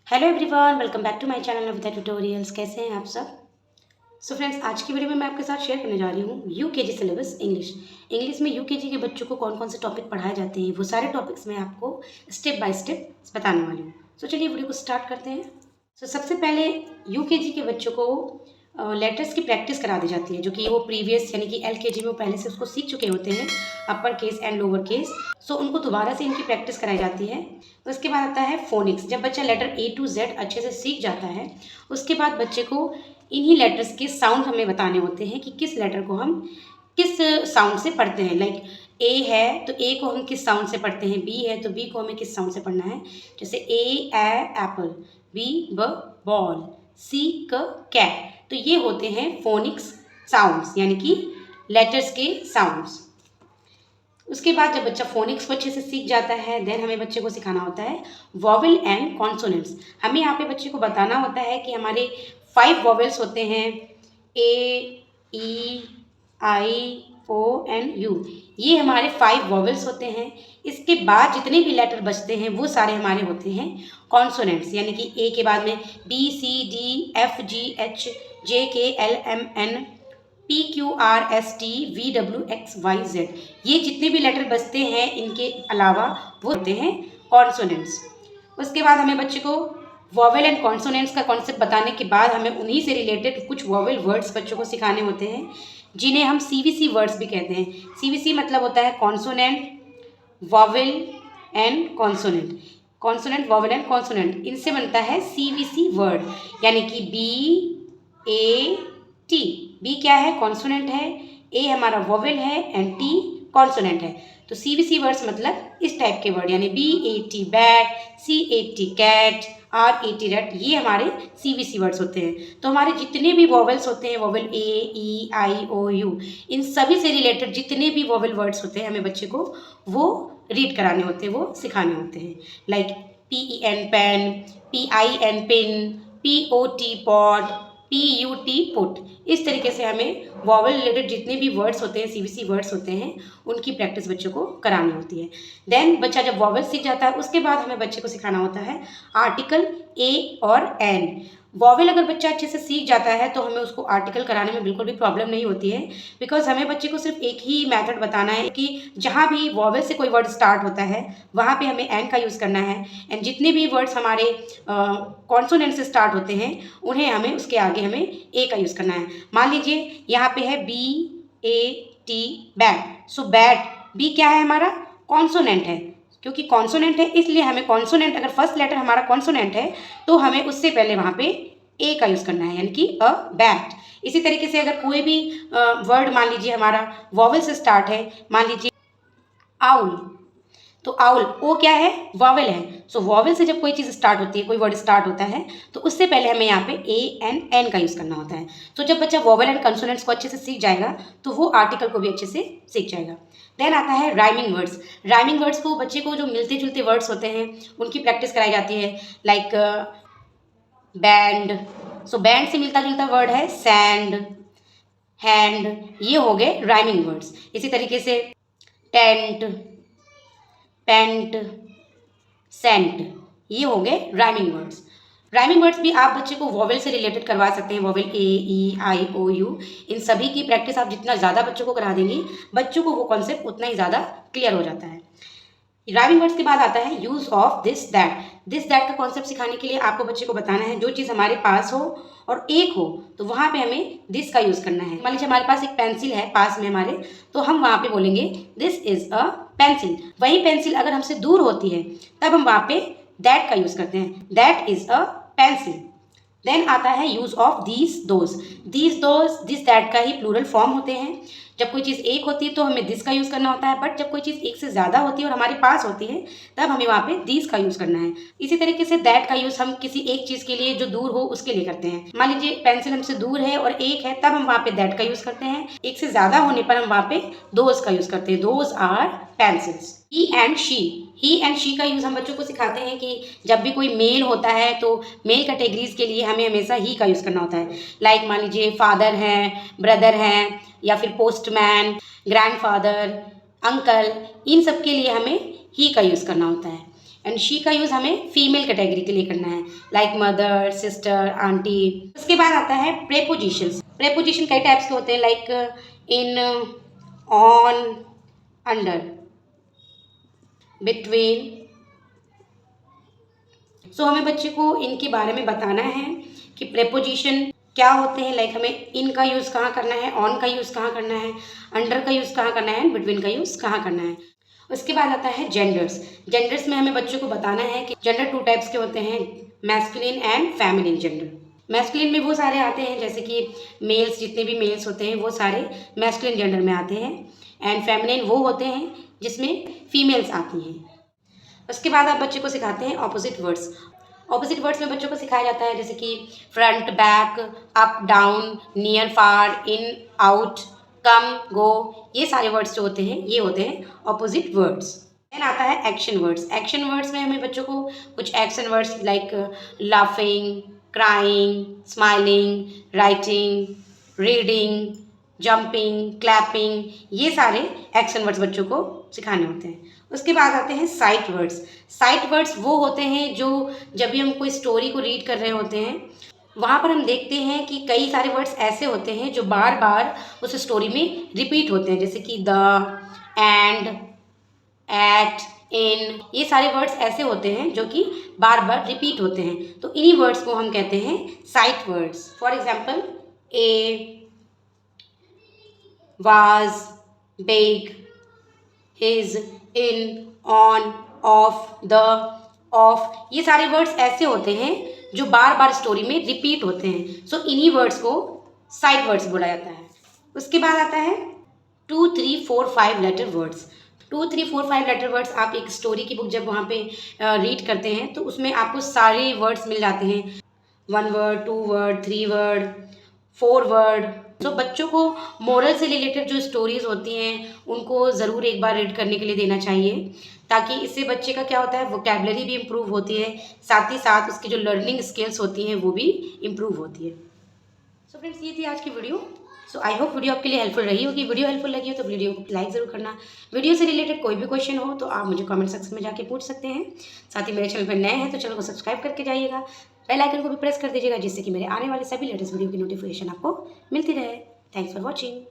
Hello everyone, welcome back to my channel Navita tutorials. कैसे हैं आप सब? फ्रेंड्स, आज की वीडियो में मैं आपके साथ शेयर करने जा रही हूँ यूकेजी सिलेबस इंग्लिश में यूकेजी के बच्चों को कौन कौन से टॉपिक पढ़ाए जाते हैं, वो सारे टॉपिक्स मैं आपको स्टेप बाय स्टेप बताने वाली हूँ। चलिए वीडियो को स्टार्ट करते हैं। सबसे पहले यूकेजी के बच्चों को लेटर्स की प्रैक्टिस करा दी जाती है, जो कि वो प्रीवियस यानी कि एलकेजी में वो पहले से उसको सीख चुके होते हैं, upper case and lower case. उनको दोबारा से इनकी प्रैक्टिस कराई जाती है। उसके बाद आता है फोनिक्स। जब बच्चा लेटर ए टू जेड अच्छे से सीख जाता है, उसके बाद बच्चे को इन्हीं लेटर्स के साउंड हमें बताने होते हैं कि किस लेटर को हम किस साउंड से पढ़ते हैं। लाइक ए है तो ए को हम किस साउंड से पढ़ते हैं, बी है तो बी को हमें किस साउंड से पढ़ना है। जैसे ए एप्पल, बी ब बॉल, सी क कैट। तो ये होते हैं फोनिक्स साउंड्स यानी कि लेटर्स के साउंड्स। उसके बाद जब बच्चा फोनिक्स को अच्छे से सीख जाता है, देन हमें बच्चे को सिखाना होता है वॉवेल एंड कॉन्सोनेंट्स। हमें यहाँ पे बच्चे को बताना होता है कि हमारे 5 वॉवेल्स होते हैं, ए ई आई ओ एंड यू। ये हमारे 5 वॉवेल्स होते हैं। इसके बाद जितने भी लेटर बचते हैं वो सारे हमारे होते हैं कॉन्सोनेंट्स, यानी कि ए के बाद में B C D F G H J K L M N P Q R S T V W X Y Z. ये जितने भी लेटर बचते हैं इनके अलावा वो होते हैं कॉन्सोनेंट्स। उसके बाद हमें बच्चे को वॉवेल एंड कॉन्सोनेंट्स का कॉन्सेप्ट बताने के बाद हमें उन्हीं से रिलेटेड कुछ वॉवेल वर्ड्स बच्चों को सिखाने होते हैं, जिन्हें हम सीवीसी वर्ड्स भी कहते हैं। सीवीसी मतलब होता है consonant, vowel and consonant. Consonant, vowel and consonant, इनसे बनता है सीवीसी वर्ड, यानी कि बी ए टी। बी क्या है? कॉन्सोनेंट है, ए हमारा वॉवेल है एंड टी कॉन्सोनेंट है। तो सीवीसी वर्ड्स मतलब इस टाइप के वर्ड, यानी B A T bat, C A T cat, R A T rat, ये हमारे सीवीसी वर्ड्स होते हैं। तो हमारे जितने भी वॉवेल्स होते हैं, vowel A E I O you, इन सभी से रिलेटेड जितने भी वॉवेल वर्ड्स होते हैं हमें बच्चे को वो रीड कराने होते हैं, वो सिखाने होते हैं। Like P E N pen, P I N pin, P O T pot, P U T put. इस तरीके से हमें वॉवेल रिलेटेड जितने भी वर्ड्स होते हैं, सीवीसी वर्ड्स होते हैं, उनकी प्रैक्टिस बच्चों को करानी होती है। देन बच्चा जब वॉवेल सीख जाता है, उसके बाद हमें बच्चे को सिखाना होता है आर्टिकल ए और एन। वॉवेल अगर बच्चा अच्छे से सीख जाता है तो हमें उसको आर्टिकल कराने में बिल्कुल भी प्रॉब्लम नहीं होती है, बिकॉज हमें बच्चे को सिर्फ एक ही मेथड बताना है कि जहाँ भी वॉवेल से कोई वर्ड स्टार्ट होता है वहाँ पे हमें एन का यूज़ करना है, एंड जितने भी वर्ड्स हमारे कॉन्सोनेंट से स्टार्ट होते हैं उन्हें हमें उसके आगे हमें ए का यूज़ करना है। मान लीजिए यहाँ पे है B A T bat. So bat, B क्या है? हमारा कॉन्सोनेंट है। क्योंकि कॉन्सोनेंट है इसलिए हमें कॉन्सोनेंट, अगर फर्स्ट लेटर हमारा कॉन्सोनेंट है तो हमें उससे पहले वहाँ पे ए का यूज़ करना है, यानी कि अ बैट। इसी तरीके से अगर कोई भी वर्ड मान लीजिए हमारा वॉवेल से स्टार्ट है, मान लीजिए आउल, तो आउल, ओ क्या है? वॉवेल है। सो वॉवेल से जब कोई चीज़ स्टार्ट होती है, कोई वर्ड स्टार्ट होता है, तो उससे पहले हमें यहाँ पे ए एन एन का यूज़ करना होता है। तो जब बच्चा वॉवेल एंड कंसोनेंट्स को अच्छे से सीख जाएगा तो वो आर्टिकल को भी अच्छे से सीख जाएगा। देन आता है राइमिंग वर्ड्स। राइमिंग वर्ड्स को बच्चे को जो मिलते जुलते वर्ड्स होते हैं उनकी प्रैक्टिस कराई जाती है। Like band. सो बैंड से मिलता जुलता वर्ड है सैंड, हैंड, ये हो गए राइमिंग वर्ड्स। इसी तरीके से टेंट, पेंट, सेंट, ये हो गए राइमिंग वर्ड्स। राइमिंग वर्ड्स भी आप बच्चे को वॉवेल से रिलेटेड करवा सकते हैं, vowel A E I O you. इन सभी की प्रैक्टिस आप जितना ज़्यादा बच्चों को करा देंगी, बच्चों को वो कॉन्सेप्ट उतना ही ज़्यादा क्लियर हो जाता है। राइमिंग वर्ड्स के बाद आता है use of this that. This that का कॉन्सेप्ट सिखाने के लिए आपको बच्चे को बताना है जो चीज़ हमारे पास हो और एक हो तो वहाँ पे हमें दिस का यूज़ करना है। मान लीजिए हमारे पास एक पेंसिल है पास में हमारे, तो हम वहाँ पे बोलेंगे दिस इज़ अ पेंसिल। वही पेंसिल अगर हमसे दूर होती है तब हम वहाँ पे दैट का यूज़ करते हैं, that is a pencil. Then आता है use of these those. These those, this that का ही प्लूरल फॉर्म होते हैं। जब कोई चीज़ एक होती है तो हमें दिस का यूज़ करना होता है, बट जब कोई चीज़ एक से ज़्यादा होती है और हमारे पास होती है तब हमें वहाँ पे दीज का यूज़ करना है। इसी तरीके से दैट का यूज़ हम किसी एक चीज़ के लिए जो दूर हो उसके लिए करते हैं। मान लीजिए पेंसिल हमसे दूर है और एक है, तब हम वहाँ पे दैट का यूज़ करते हैं। एक से ज़्यादा होने पर हम वहाँ पे दोज का यूज़ करते हैं, those are pencils. He and she, he and she का यूज़ हम बच्चों को सिखाते हैं कि जब भी कोई मेल होता है तो मेल कैटेगरीज के लिए हमें हमेशा ही का यूज़ करना होता है। लाइक मान लीजिए फादर हैं, ब्रदर हैं, या फिर पोस्टमैन, ग्रैंडफादर, अंकल, इन सब के लिए हमें ही का यूज़ करना होता है। एंड शी का यूज़ हमें फीमेल कैटेगरी के लिए करना है, लाइक मदर, सिस्टर, आंटी। उसके बाद आता है प्रेपोजिशंस। प्रेपोजिशन कई टाइप्स के होते हैं, like in, on, under, between. So हमें बच्चे को इनके बारे में बताना है कि प्रेपोजिशन क्या होते हैं, लाइक हमें इन का यूज़ कहाँ करना है, ऑन का यूज़ कहाँ करना है, अंडर का यूज़ कहाँ करना है, एंड बिटवीन का यूज़ कहाँ करना है। उसके बाद आता है जेंडर्स। जेंडर्स में हमें बच्चों को बताना है कि जेंडर 2 टाइप्स के होते हैं, masculine and feminine gender. Masculine में वो सारे आते हैं जैसे कि मेल्स, जितने भी मेल्स होते हैं वो सारे मैस्कुलिन जेंडर में आते हैं, एंड फेमिनिन वो होते हैं जिसमें फीमेल्स आती हैं। उसके बाद आप बच्चे को सिखाते हैं ऑपोजिट वर्ड्स। ऑपोजिट वर्ड्स में बच्चों को सिखाया जाता है जैसे कि front, back, up, down, near, far, in, out, come, go. ये सारे वर्ड्स जो होते हैं ये होते हैं ऑपोजिट वर्ड्स। देन आता है एक्शन वर्ड्स। एक्शन वर्ड्स में हमें बच्चों को कुछ action words like laughing, crying, smiling, writing, reading, jumping, clapping, ये सारे एक्शन वर्ड्स बच्चों को सिखाने होते हैं। उसके बाद आते हैं साइट वर्ड्स। साइट वर्ड्स वो होते हैं जो जब भी हम कोई स्टोरी को रीड कर रहे होते हैं वहाँ पर हम देखते हैं कि कई सारे वर्ड्स ऐसे होते हैं जो बार बार उस स्टोरी में रिपीट होते हैं, जैसे कि द, एंड, एट, इन। ये सारे वर्ड्स ऐसे होते हैं जो कि बार बार रिपीट होते हैं, तो इन्हीं वर्ड्स को हम कहते हैं sight words. For example A, was, big, his, in, on, off, the, off। ये सारे वर्ड्स ऐसे होते हैं जो बार बार स्टोरी में रिपीट होते हैं, सो इन्हीं वर्ड्स को साइड वर्ड्स बोला जाता है। उसके बाद आता है 2, 3, 4, 5 लेटर वर्ड्स। 2, 3, 4, 5 लेटर वर्ड्स आप एक स्टोरी की बुक जब वहाँ पे रीड करते हैं तो उसमें आपको सारे वर्ड्स मिल जाते हैं, 1 वर्ड, 2 वर्ड, 3 वर्ड, 4 वर्ड। तो बच्चों को मोरल से रिलेटेड जो स्टोरीज होती हैं उनको ज़रूर एक बार रीड करने के लिए देना चाहिए, ताकि इससे बच्चे का क्या होता है, वोकैबुलरी भी इम्प्रूव होती है, साथ ही साथ उसकी जो लर्निंग स्किल्स होती हैं वो भी इम्प्रूव होती है। सो फ्रेंड्स, ये थी आज की video. So I hope video आपके लिए हेल्पफुल रही होगी। वीडियो हेल्पफुल लगी हो तो वीडियो को लाइक ज़रूर करना। वीडियो से रिलेटेड कोई भी क्वेश्चन हो तो आप मुझे कमेंट सेक्शन में जाके पूछ सकते हैं। साथ ही मेरे चैनल पर नए हैं तो चैनल को सब्सक्राइब करके जाइएगा, बेल आइकन को भी प्रेस कर दीजिएगा, जिससे कि मेरे आने वाले सभी लेटेस्ट वीडियो की नोटिफिकेशन आपको मिलती रहे। Thanks for watching.